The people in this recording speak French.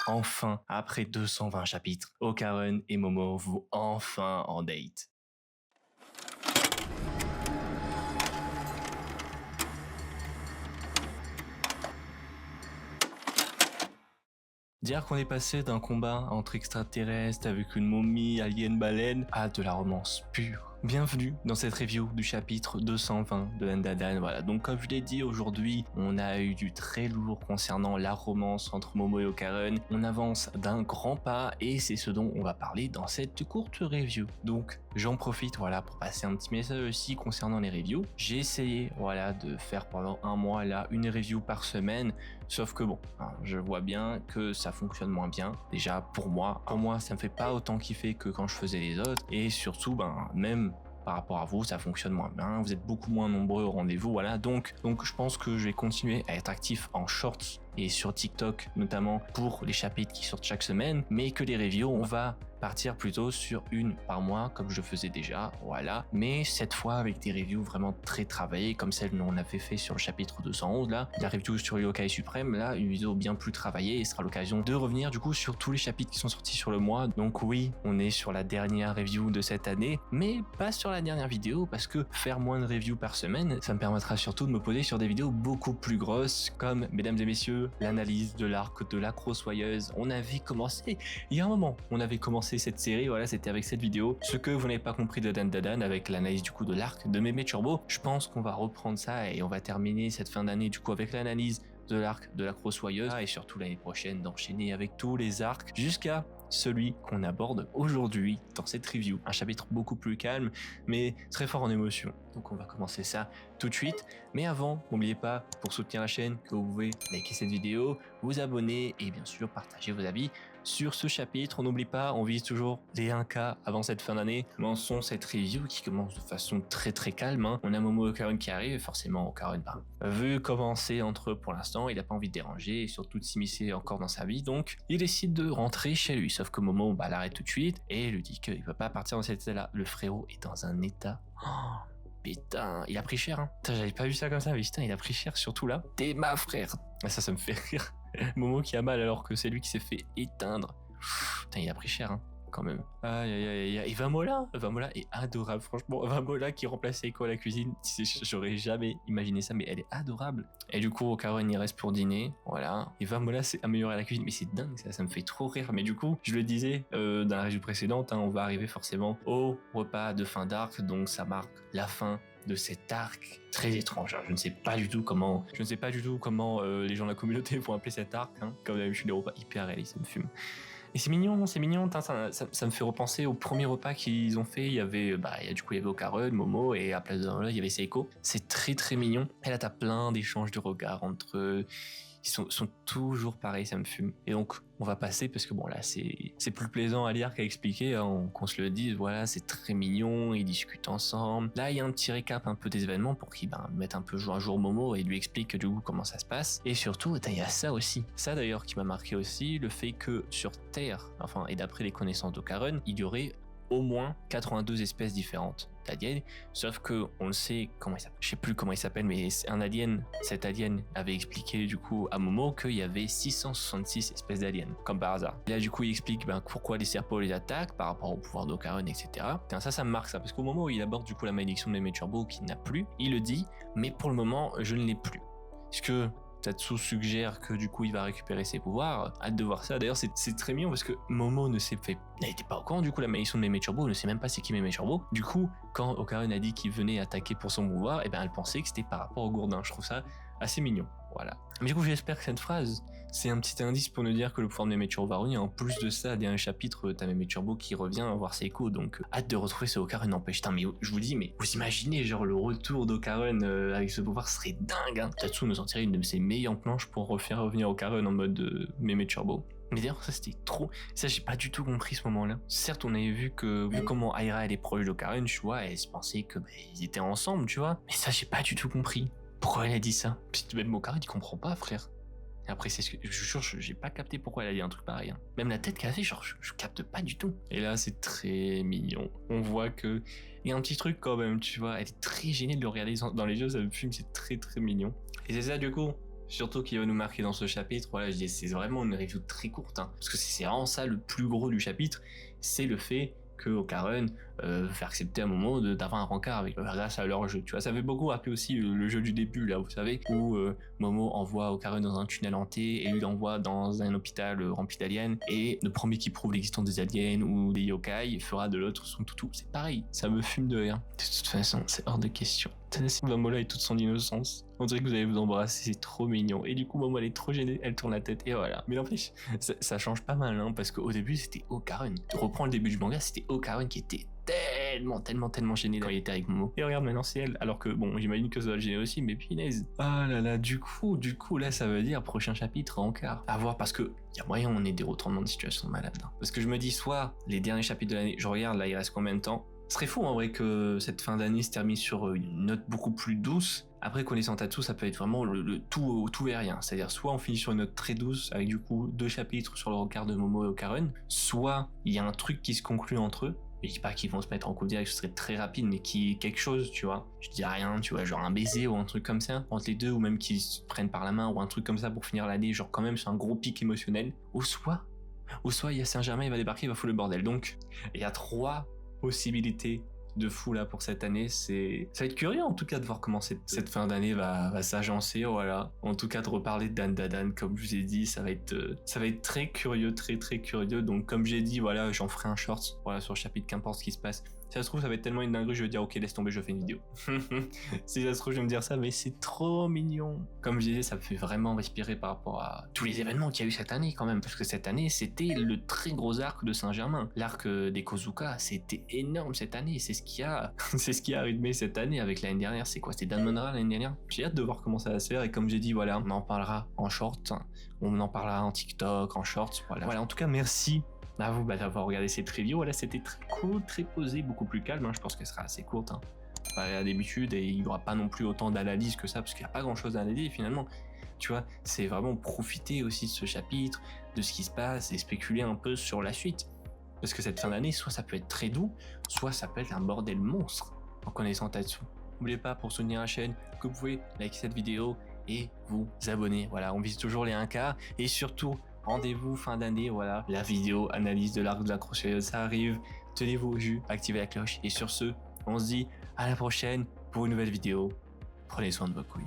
Enfin, après 220 chapitres, Okarun et Momo vont enfin en date. Dire qu'on est passé d'un combat entre extraterrestres avec une momie, alien, baleine, à de la romance pure. Bienvenue dans cette review du chapitre 220 de Dandadan. Voilà, donc comme je l'ai dit, aujourd'hui, on a eu du très lourd concernant la romance entre Momo et Okarun. On avance d'un grand pas et c'est ce dont on va parler dans cette courte review. Donc, j'en profite, voilà, pour passer un petit message aussi concernant les reviews. J'ai essayé, voilà, de faire pendant un mois, là, une review par semaine. Sauf que bon, hein, je vois bien que ça fonctionne moins bien. Déjà, pour moi, ça me fait pas autant kiffer que quand je faisais les autres. Et surtout, même par rapport à vous, ça fonctionne moins bien. Vous êtes beaucoup moins nombreux au rendez-vous, voilà. Donc, je pense que je vais continuer à être actif en shorts et sur TikTok, notamment pour les chapitres qui sortent chaque semaine. Mais que les reviews, on va partir plutôt sur une par mois, comme je faisais déjà, voilà. Mais cette fois avec des reviews vraiment très travaillées, comme celle qu'on avait fait sur le chapitre 211, là. La review sur Yokai Suprême, là, une vidéo bien plus travaillée et sera l'occasion de revenir du coup sur tous les chapitres qui sont sortis sur le mois. Donc oui, on est sur la dernière review de cette année, mais pas sur la dernière vidéo, parce que faire moins de reviews par semaine, ça me permettra surtout de me poser sur des vidéos beaucoup plus grosses, comme, mesdames et messieurs, l'analyse de l'arc de l'accro-soyeuse. On avait commencé, il y a un moment, on avait commencé cette série, voilà, c'était avec cette vidéo. Ce que vous n'avez pas compris de Dandadan avec l'analyse du coup de l'arc de Mémé Turbo, je pense qu'on va reprendre ça et on va terminer cette fin d'année du coup avec l'analyse de l'arc de l'accro-soyeuse et surtout l'année prochaine d'enchaîner avec tous les arcs jusqu'à celui qu'on aborde aujourd'hui dans cette review. Un chapitre beaucoup plus calme, mais très fort en émotion. Donc on va commencer ça tout de suite. Mais avant, n'oubliez pas, pour soutenir la chaîne, que vous pouvez liker cette vidéo, vous abonner et bien sûr partager vos avis sur ce chapitre. On n'oublie pas, on vise toujours les 1K avant cette fin d'année. Lançons cette review qui commence de façon très calme. Hein. On a Momo Okarun qui arrive, et forcément Okarun veut commencer entre eux pour l'instant. Il n'a pas envie de déranger et surtout de s'immiscer encore dans sa vie. Donc il décide de rentrer chez lui. Sauf que Momo l'arrête tout de suite et lui dit qu'il ne peut pas partir dans cet état-là. Le frérot est dans un état... Putain, il a pris cher, hein. Putain, j'avais pas vu ça comme ça, mais putain, il a pris cher, surtout là. T'es ma frère. Ça me fait rire. Momo qui a mal alors que c'est lui qui s'est fait éteindre. Putain, il a pris cher, hein, quand même. Aïe. Et Vamola est adorable, franchement. Vamola qui remplace Seiko à la cuisine, j'aurais jamais imaginé ça, mais elle est adorable. Et du coup, Okarun il reste pour dîner, voilà. Et Vamola s'est amélioré à la cuisine, mais c'est dingue, ça me fait trop rire. Mais du coup, je le disais dans la review précédente, hein, on va arriver forcément au repas de fin d'arc, donc ça marque la fin de cet arc très étrange. Alors, je ne sais pas du tout comment les gens de la communauté vont appeler cet arc, hein. Comme d'habitude, les repas hyper réalistes, ça me fume. Et c'est mignon, ça me fait repenser au premier repas qu'ils ont fait. Il y avait Okarun, Momo, et à place de là, il y avait Seiko. C'est très mignon. Et là, t'as plein d'échanges de regards entre eux. Ils sont toujours pareils, ça me fume. Et donc, on va passer parce que bon, là, c'est plus plaisant à lire qu'à expliquer, hein, qu'on se le dise. Voilà, c'est très mignon, ils discutent ensemble. Là, il y a un petit récap un peu des événements pour qu'ils mettent un peu jour à jour Momo et lui explique du coup comment ça se passe. Et surtout, il y a ça aussi. Ça d'ailleurs qui m'a marqué aussi, le fait que sur Terre, enfin, et d'après les connaissances d'Okarun, il y aurait au moins 82 espèces différentes d'aliens, sauf que on le sait, je sais plus comment il s'appelle, mais cet alien avait expliqué du coup à Momo qu'il y avait 666 espèces d'aliens, comme par hasard. Et là du coup il explique pourquoi les serpents les attaquent par rapport au pouvoir d'Okarun, etc. Et ça me marque ça, parce qu'au moment où il aborde du coup la malédiction de Mémé Turbo qu'il n'a plus, il le dit, mais pour le moment je ne l'ai plus. Parce que Tatsu suggère que du coup il va récupérer ses pouvoirs. Hâte de voir ça. D'ailleurs c'est très mignon parce que Momo n'était pas au courant du coup la malédiction de Mémé Turbo, ne sait même pas c'est qui Mémé Turbo. Du coup quand Okarun a dit qu'il venait attaquer pour son pouvoir, elle pensait que c'était par rapport au gourdin. Je trouve ça assez mignon. Voilà. Mais du coup j'espère que cette phrase c'est un petit indice pour nous dire que le pouvoir de Mémé Turbo va revenir. En plus de ça, dernier chapitre, t'as Mémé Turbo qui revient voir Seiko, donc hâte de retrouver ce Okarun, n'empêche. Putain, mais je vous dis, mais vous imaginez, genre le retour d'Okarun avec ce pouvoir serait dingue, hein. Tatsu nous en tirait une de ses meilleures planches pour refaire revenir Okarun en mode Mémé Turbo. Mais d'ailleurs, ça c'était trop. Ça, j'ai pas du tout compris ce moment-là. Certes, on avait vu comment Aira elle est proche d'Okarun, tu vois, elle se pensait que ils étaient ensemble, tu vois. Mais ça, j'ai pas du tout compris. Pourquoi elle a dit ça? Puis même Okarun, il comprend pas, frère. Et après, c'est ce que je jure, j'ai pas capté pourquoi elle a dit un truc pareil. Hein. Même la tête qu'elle a fait, genre, je capte pas du tout. Et là, c'est très mignon. On voit que il y a un petit truc quand même, tu vois. Elle est très gênée de le regarder dans les yeux, ça me fume, c'est très mignon. Et c'est ça, du coup. surtout qui va nous marquer dans ce chapitre, voilà, je dis c'est vraiment une review très courte, hein, parce que c'est vraiment ça le plus gros du chapitre, c'est le fait que Okarun fait accepter à un moment d'avoir un rencard avec grâce à leur jeu. Tu vois, ça fait beaucoup rappeler aussi le jeu du début là, vous savez, où Momo envoie Okarun dans un tunnel hanté et lui l'envoie dans un hôpital rempli d'aliens, et le premier qui prouve l'existence des aliens ou des yokai fera de l'autre son toutou. C'est pareil, ça me fume de rien. De toute façon, c'est hors de question. Momo et toute son innocence. On dirait que vous allez vous embrasser, c'est trop mignon. Et du coup, Momo elle est trop gênée, elle tourne la tête et voilà. Mais n'empêche, ça change pas mal, hein, parce qu'au début c'était Okarun. Tu reprends le début du manga, c'était Okarun qui était tellement gêné quand il était avec Momo. Et regarde, maintenant c'est elle. Alors que bon, j'imagine que ça va le gêner aussi, mais punaise. Ah là là, du coup, là ça veut dire prochain chapitre encart. À voir, parce que y a moyen on ait des retournements de situation de malade. Hein. Parce que je me dis, soit les derniers chapitres de l'année, je regarde là, il reste combien de temps? Ce serait fou en vrai que cette fin d'année se termine sur une note beaucoup plus douce. Après, connaissant Tatsu, ça peut être vraiment le tout et rien. C'est-à-dire, soit on finit sur une note très douce, avec du coup 2 chapitres sur le regard de Momo et Okarun, soit il y a un truc qui se conclut entre eux. Je dis pas qu'ils vont se mettre en couple direct, ce serait très rapide, mais qui quelque chose, tu vois. Je dis rien, tu vois, genre un baiser ou un truc comme ça, entre les deux, ou même qu'ils se prennent par la main, ou un truc comme ça pour finir l'année, genre quand même sur un gros pic émotionnel. Ou soit il y a Saint-Germain, il va débarquer, il va foutre le bordel. Donc, il y a 3 possibilités de fou là pour cette année. Ça va être curieux en tout cas de voir comment cette fin d'année va s'agencer, voilà. En tout cas de reparler de Dan Dadan, comme je vous ai dit, ça va être très curieux, très curieux. Donc comme j'ai dit, voilà, j'en ferai un short, voilà, sur le chapitre, qu'importe ce qui se passe. Si ça se trouve, ça va être tellement une dinguerie, je vais dire ok, laisse tomber, je fais une vidéo. Si ça se trouve, je vais me dire ça, mais c'est trop mignon. Comme je disais, ça me fait vraiment respirer par rapport à tous les événements qu'il y a eu cette année quand même, parce que cette année, c'était le très gros arc de Saint-Germain. L'arc des Kozuka, c'était énorme cette année, c'est ce qui a rythmé cette année avec l'année dernière. C'est quoi? C'était Danmonra l'année dernière. J'ai hâte de voir comment ça va se faire, et comme j'ai dit, voilà, on en parlera en short, on en parlera en TikTok, en shorts, voilà. En tout cas, merci à vous d'avoir regardé cette review. Voilà, c'était très cool, très posé, beaucoup plus calme, hein. Je pense qu'elle sera assez courte, hein, comparé à d'habitude, et il n'y aura pas non plus autant d'analyse que ça, parce qu'il n'y a pas grand chose à analyser finalement. Tu vois, c'est vraiment profiter aussi de ce chapitre, de ce qui se passe, et spéculer un peu sur la suite. Parce que cette fin d'année, soit ça peut être très doux, soit ça peut être un bordel monstre en connaissant Tatsu. N'oubliez pas, pour soutenir la chaîne, que vous pouvez liker cette vidéo et vous abonner. Voilà, on vise toujours les 1K, et surtout, rendez-vous fin d'année, voilà, la vidéo analyse de l'arc de la Crocheteuse, ça arrive. Tenez-vous au jus, activez la cloche, et sur ce, on se dit à la prochaine pour une nouvelle vidéo. Prenez soin de vos couilles.